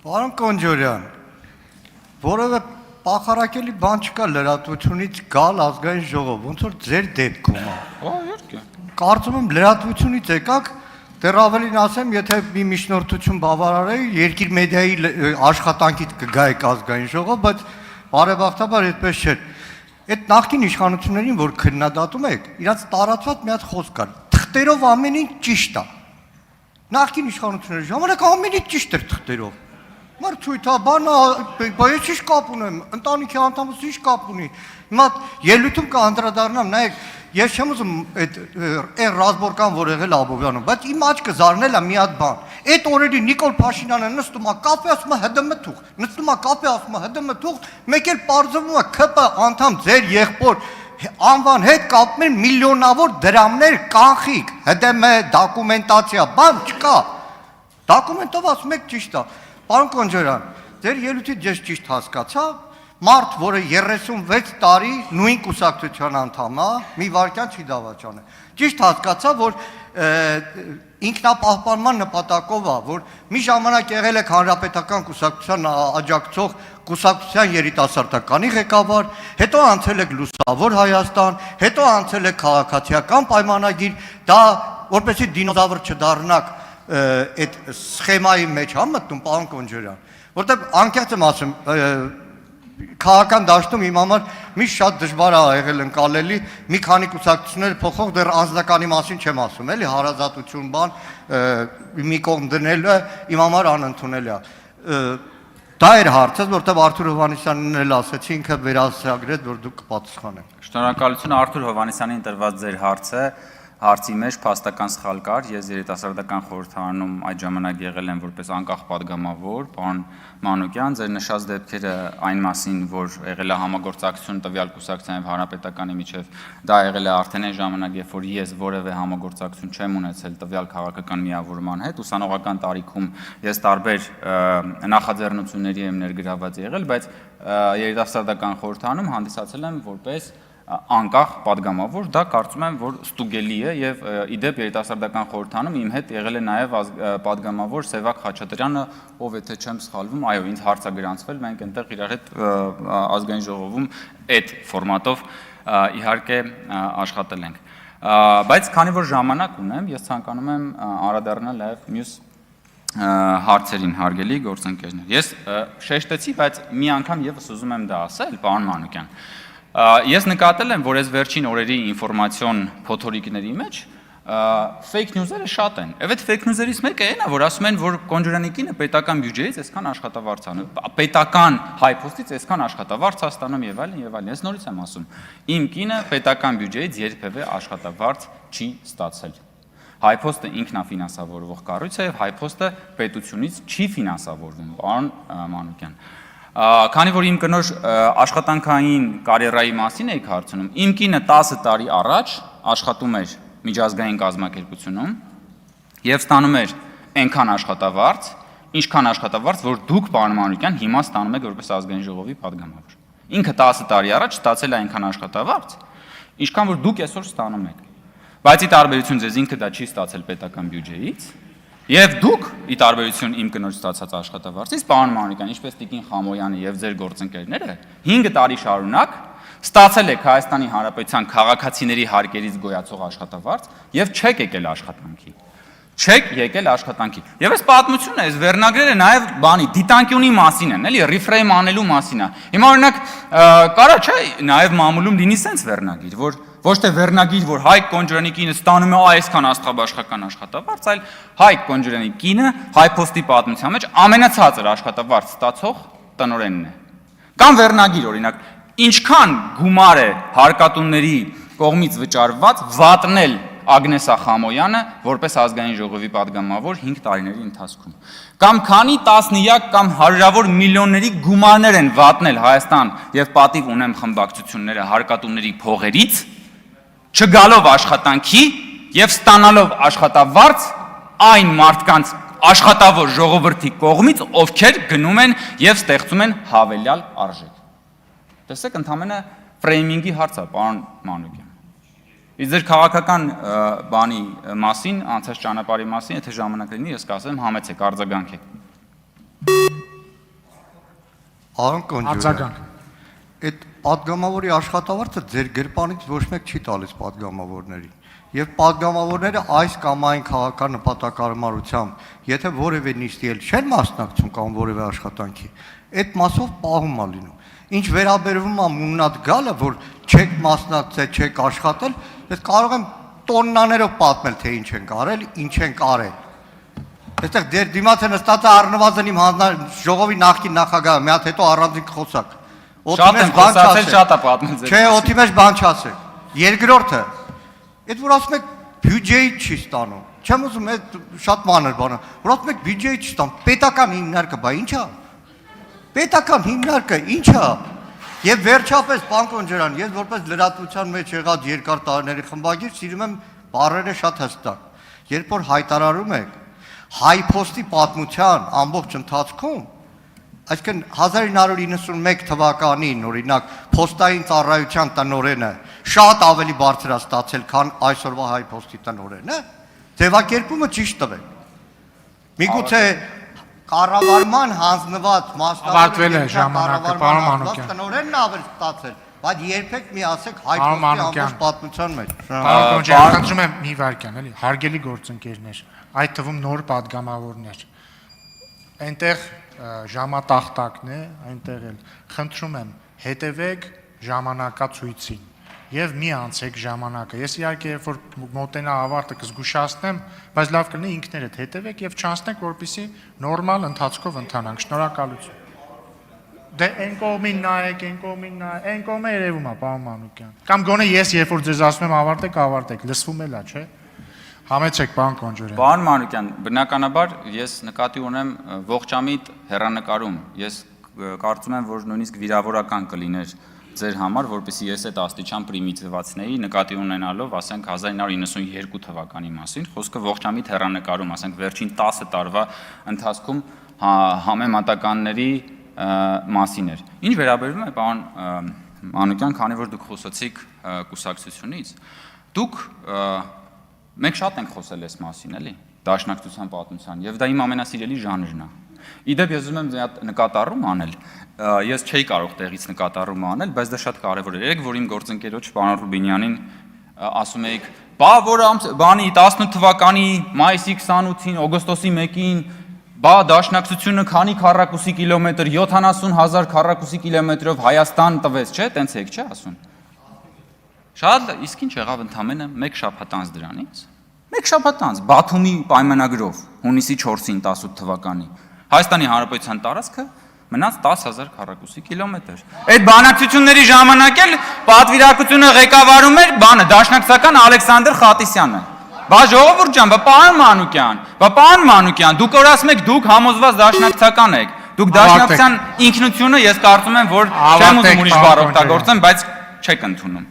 Պարոն Կոնջորյան, որևէ պախարակելի բան չկա լրատվությունից գալ ազգային ժողով, ոնց որ ձեր դեպքում է։ Կարծում եմ լրատվությունից եկաք, դեռ ավելին ասեմ, եթե մի միջնորդություն բավարարեի, երկիր մեդիայի աշխատանքից կգայիք ազգային ժողով, բայց բարեբախտաբար այդպես չէր։ Այդ նախկին իշխանություններին, որ քննադատում եք, իրաց տարածված մի հատ խոսք կար, թղթերով ամեն ինչ ճիշտ է։ Նախկին իշխանությունների ժամանակ ամեն ինչ ճիշտ էր թղթերով։ Մարդույթաբանա, բայց ինչ կապ ունեմ, ընտանիքի անդամս ինչ կապ ունի։ Հիմա ելույթում կանդրադառնամ, նայեք, ես չեմ ուզում այդ ռազմորկան, որ եղել Աբովյանում, բայց իմ աչքը զարնել է մի հատ բան։ Այդ օրերի Նիկոլ Փաշինյանը նստում է կաֆե, ասում է ՀԴՄ թուղթ, նստում է կաֆե, ասում է ՀԴՄ թուղթ, մեկ էլ պարզվում է ՔՊ անդամ ձեր եղբոր անվան հետ կապում են միլիոնավոր դրամներ կանխիկ, ՀԴՄ դոկումենտացիա, բան չկա։ Դոկումենտով ասում եք ճիշտ է։ Պարոն Կոնջորյան, ձեր ելույթից ես ճիշտ հասկացա, մարդ, որը 36 տարի նույն կուսակցության անդամ է, մի վարքյան չի դավաճանել։ Ճիշտ հասկացա, որ ինքնապահպանման նպատակով է, որ մի ժամանակ եղել եք հանրապետական կուսակցության աջակցող կուսակցության երիտասարդականի ղեկավար, հետո անցել եք Լուսավոր Հայաստան, հետո անցել եք քաղաքացիական պայմանագիր, դա որպեսզի դինոզավր չդառնաք այդ սխեմայի մեջ հա մտնում, պարոն Կոնջորյան, որտեղ անկեղծ եմ ասում, քաղաքական դաշտում իմ համար մի շատ դժվար է եղել ընկալելի, մի քանի կուսակցություններ փոխող դեռ անձնականի մասին չեմ ասում, էլի հարազատություն բան, մի կողմ դնելը իմ համար անընդունելի է։ Դա էր հարցը, որտեղ Արթուր Հովհաննիսյանն էլ ասեցի, ինքը վերահսկագրեց, որ դուք կպատասխանեք։ Շնորհակալություն, Արթուր Հովհաննիսյանին տրված ձեր հարցի մեջ փաստական սխալ կար, ես երիտասարդական խորհրդարանում այդ ժամանակ եղել եմ որպես անկախ պատգամավոր, պարոն Մանուկյան, ձեր նշած դեպքերը այն մասին, որ եղել է համագործակցություն տվյալ կուսակցության եւ հանրապետականի միջև, դա եղել է արդեն այն ժամանակ, երբ որ ես որևէ համագործակցություն չեմ ունեցել տվյալ քաղաքական միավորման հետ, ուսանողական տարիքում ես տարբեր նախաձեռնությունների եմ ներգրաված եղել, բայց երիտասարդական խորհրդարանում հանդիսացել եմ որպես անկախ պատգամավոր, դա կարծում եմ, որ ստուգելի է եւ իդեպ երիտասարդական խորհրդարանում իմ հետ եղել է նաեւ պատգամավոր Սևակ Խաչատրյանը, ով եթե չեմ սխալվում, այո, ինձ հարց է գրանցվել, մենք այնտեղ իրար հետ ազգային ժողովում այդ ֆորմատով իհարկե աշխատել ենք։ Բայց քանի որ ժամանակ ունեմ, ես ցանկանում եմ անդրադառնալ նաեւ մյուս հարցերին, հարգելի գործընկերներ։ Ես շեշտեցի, բայց մի անգամ եւս ուզում եմ դա ասել, պարոն Մանուկյան։ Ես նկատել եմ, որ այս վերջին օրերի ինֆորմացիոն փոթորիկների մեջ fake news-երը շատ են։ Եվ այդ fake news-երից մեկը այն է, որ ասում են, որ Կոնջորյանի կինը պետական բյուջեից այսքան աշխատավարձ անում, պետական հայփոստից այսքան աշխատավարձ է ստանում եւ այլն եւ այլն։ Ես նորից եմ ասում, իմ կինը պետական բյուջեից երբևէ աշխատավարձ չի ստացել։ Հայփոստը ինքնաֆինանսավորվող կառույց է եւ հայփոստը պետությունից չի ֆինանսավորվում, պարոն Մանուկյան։ Քանի որ իմ կնոջ աշխատանքային կարիերայի մասին էիք հարցնում, իմ կինը 10 տարի առաջ աշխատում էր միջազգային կազմակերպությունում եւ ստանում էր այնքան աշխատավարձ, ինչքան աշխատավարձ, որ դուք, պարոն Մանուկյան, հիմա ստանում եք որպես ազգային ժողովի падգամավոր։ Ինքը 10 տարի առաջ ստացել է այնքան աշխատավարձ, ինչքան որ դուք այսօր ստանում եք։ Բայց ի տարբերություն ձեզ ինքը դա չի ստացել պետական բյուջեից, եւ դուք ի տարբերություն իմ կնոջ ստացած աշխատավարձից, պարոն Մանուկյան, ինչպես Տիկին Խամոյանը եւ ձեր գործընկերները 5 տարի շարունակ ստացել եք Հայաստանի Հանրապետության քաղաքացիների հարկերից գոյացող աշխատավարձ եւ չեք եկել աշխատանքի։ Չեք եկել աշխատանքի։ Եվ այս պատմությունը, այս վերնագրերը նաեւ բանի դիտանկյունի մասին են, էլի ռիֆրեյմ անելու մասին է։ Հիմա օրինակ կարա չէ նաեւ մամուլում լինի sense վերնագիր, որ ոչ թե վերնագիր, որ Հայկ Կոնջորյանի կինը ստանում է այսքան աստղաբաշխական աշխատավարձ, այլ Հայկ Կոնջորյանի կինը հայփոստի պատմության մեջ ամենացածր աշխատավարձ ստացող տնօրենն է։ Կամ վերնագիր օրինակ, ինչքան գումար է հարկատունների կողմից վճարված վատնել Ագնեսա Խամոյանը որպես ազգային ժողովի падգամավոր 5 տարիների ընթացքում։ Կամ քանի տասնյակ կամ հարյուրավոր միլիոնների գումարներ են վատնել Հայաստան եւ պատիվ ունեմ խմբակցությունները հարկատունների փողերից, չգալով աշխատանքի եւ ստանալով աշխատավարձ այն մարդկանց աշխատավոր ժողովրդի կողմից, ովքեր գնում են եւ ստեղծում են հավելյալ արժեք։ Տեսեք, ընդհանրապես ֆրեյմինգի հարց է, պարոն Մանուկյան։ Իսկ ձեր քաղաքական բանի մասին, անցած ճանապարհի մասին, եթե ժամանակ լինի, ես կասեմ համեցեք, արձագանքեք։ Արոն Կոնջուրյան։ Արձագանք։ Այդ падգամավորի աշխատավարձը ձեր գրպանից ոչ մեկ չի տալիս падգամավորներին։ Եվ падգամավորները այս կամ այն քաղաքական նպատակարարությամբ, եթե որևէ նիստի էլ չեն մասնակցում կամ որևէ աշխատանքի, այդ մասով պահում է լինում։ Ինչ վերաբերվում է մուննատ գալը, որ չեք մասնակցել, չեք աշխատել, ես կարող եմ տոննաներով պատմել, թե ինչ են կարել, ինչ են կարել։ Այստեղ դեր դիմացը նստած է առնվազն իմ ժողովի նախկին նախագահը, մի հատ հետո առանձին խոսակ։ Շատ եմ խոսացել, շատ է պատմել ձեր։ Չէ, օդի մեջ բան չասեք։ Երկրորդը, այդ որ ասում եք բյուջեի չի ստանում։ Չեմ ուզում այդ շատ մանր բան է։ Որ ասում եք բյուջեի չի ստանում, պետական հիմնարկը, բա ի՞նչ է։ Պետական հիմնարկը ի՞նչ է։ Եվ վերջապես, պարոն Կոնջարյան, ես որպես լրատվության մեջ եղած երկար տարիների խմբագիր սիրում եմ բառերը շատ հստակ։ Երբ որ հայտարարում եք հայփոստի պատմության ամբողջ ընթացքում, այսինքն 1991 թվականին, օրինակ, փոստային ծառայության տնօրենը շատ ավելի բարձր է ստացել, քան այսօրվա հայփոստի տնօրենը, ձևակերպումը ճիշտ տվեք։ Միգուցե կառավարման հանձնված Ավարտվել է ժամանակը, պարոն Մանուկյան։ Տնօրենն է ավելի ստացել, բայց երբեք մի ասեք հայփոստի ամբողջ պատմության մեջ։ Պարոն Կոնջարյան, խնդրում եմ մի վարքյան, էլի, հարգելի գործընկերներ, այդ թվում նոր падգամավորներ։ Այնտեղ ժամատախտակն է, այնտեղ էլ խնդրում եմ հետևեք ժամանակացույցին եւ մի անցեք ժամանակը։ Ես իհարկե երբ որ մոտենա ավարտը կզգուշացնեմ, բայց լավ կլինի ինքներդ հետևեք եւ չանցնեք, որպեսզի նորմալ ընթացքով ընթանանք։ Շնորհակալություն։ Դե այն կողմին նայեք, այն կողմին նայեք, այն կողմը երևում է, պարոն Մանուկյան։ Կամ գոնե ես երբ որ ձեզ ասում եմ ավարտեք, լսվում էլա, չէ՞։ Համեցեք, պարոն Կոնջարյան։ Պարոն Մանուկյան, բնականաբար ես նկատի ունեմ ողջամիտ հեռանկարում։ Ես կարծում եմ, որ նույնիսկ վիրավորական կլիներ ձեր համար, որպեսզի ես այդ աստիճան պրիմիտիվացնեի, նկատի ունենալով, ասենք 1992 թվականի մասին, խոսքը ողջամիտ հեռանկարում, ասենք վերջին 10 տարվա ընթացքում համեմատականների մասին էր։ Ինչ վերաբերում է պարոն Մանուկյան, քանի որ դուք խոսացիք կուսակցությունից, դուք մենք շատ ենք խոսել այս մասին, էլի, դաշնակցության պատմության, եւ դա իմ ամենասիրելի ժանրն է։ Իդեպ ես ուզում եմ նկատառում անել, ես չէի կարող տեղից նկատառում անել, բայց դա շատ կարևոր է։ Երեք որ իմ գործընկերոջ պարոն Ռուբինյանին ասում էիք, բա որ բանի 18 թվականի մայիսի 28-ին, օգոստոսի 1-ին, բա դաշնակցությունը քանի քառակուսի կիլոմետր, 70,000 քառակուսի կիլոմետրով Հայաստան տվեց, չէ՞, տենց եք, չէ՞ ասում։ Շատ, իսկ ինչ եղավ ընդամենը 1 շաբաթ անց դրանից։ 1 շաբաթ անց Բաթումի պայմանագրով հունիսի 4-ին 18 թվականի Հայաստանի Հանրապետության տարածքը մնաց 10,000 քառակուսի կիլոմետր։ Այդ բանակցությունների ժամանակ էլ պատվիրակությունը ղեկավարում էր բանը դաշնակցական Ալեքսանդր Խատիսյանը։ Բա ժողովուրդ ջան, բա պարոն Մանուկյան, դուք որ ասում եք դուք համոզված դաշնակցական եք։ Դուք դաշնակցության ինքնությունը ես կարծում եմ որ չեմ ուզում ուրիշ բառ օգտագործեմ, բայց չեք ընդունում։